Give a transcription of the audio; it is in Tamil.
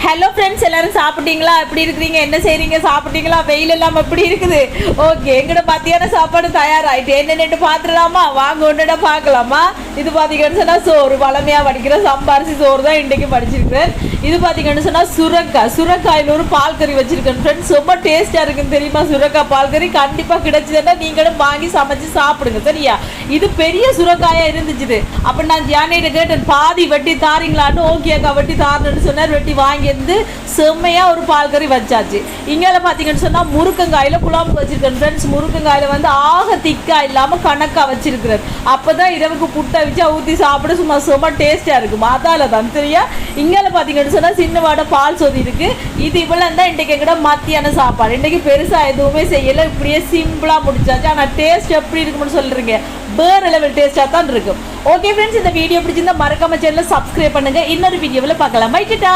ஹலோ ஃப்ரெண்ட்ஸ், எல்லாரும் சாப்பிட்டீங்களா? எப்படி இருக்கிறீங்க? என்ன செய்றீங்க? சாப்பிட்டீங்களா? வெயில் எல்லாம் எப்படி இருக்குது? ஓகே, எங்கட மத்தியான சாப்பாடு தயாராயிட்டு என்னென்னு பார்த்துடலாமா? வாங்க ஒன்றுட பார்க்கலாமா? இது பார்த்தீங்கன்னு சொன்னால் சோறு, வளமையாக வடிக்கிற சம்பாரிசி சோறு தான் இன்றைக்கு படிச்சிருக்கிறேன். இது பார்த்தீங்கன்னு சொன்னால் சுரக்காயில் ஒரு பால் கறி வச்சிருக்கேன் ஃப்ரெண்ட்ஸ். ரொம்ப டேஸ்ட்டாக இருக்குன்னு தெரியுமா? சுரக்காய் பால் கறி கண்டிப்பாக கிடைச்சதுன்னா நீங்களும் வாங்கி சமைச்சு சாப்பிடுங்க, சரியா? இது பெரிய சுரக்காயாக இருந்துச்சு. அப்போ நான் ஜானியிட்ட கேட்டேன், பாதி வெட்டி தாரீங்களான்னு. ஓகே அக்கா, வெட்டி தாரணுன்னு சொன்னார். வெட்டி வாங்கி வந்து செம்மையாக ஒரு பால் கறி வச்சாச்சு. இங்கே பார்த்தீங்கன்னு சொன்னால் முருக்கங்காயில் குழம்பு வச்சிருக்கேன் ஃப்ரெண்ட்ஸ். முருக்கங்காயில் வந்து ஆக திக்கா இல்லாமல் கணக்காக வச்சிருக்கிறேன். அப்போ தான் இரவுக்கு புட்டை வச்சா ஊற்றி சாப்பிட சும்மா செம்ம டேஸ்ட்டாக இருக்கும். அதால தான் சரியா. இங்கே பார்த்தீங்கன்னு சொன்னால் சின்ன வாடை பால் சொதி இருக்குது. இது இவ்வளோ தான் இன்றைக்கு எங்கட மத்தியான சாப்பாடு. இன்றைக்கி பெருசாக எதுவுமே செய்யலை, இப்படியே சிம்பிளாக முடிச்சாச்சு. ஆனால் டேஸ்ட் எப்படி இருக்குன்னு சொல்கிறீங்க, வேறு லெவல் டேஸ்ட்டாக தான் இருக்கும். ஓகே ஃப்ரெண்ட்ஸ், இந்த வீடியோ பிடிச்சிருந்தா மறக்காம சேனலை சப்ஸ்கிரைப் பண்ணுங்கள். இன்னொரு வீடியோவில் பார்க்கலாம். பை டாடா.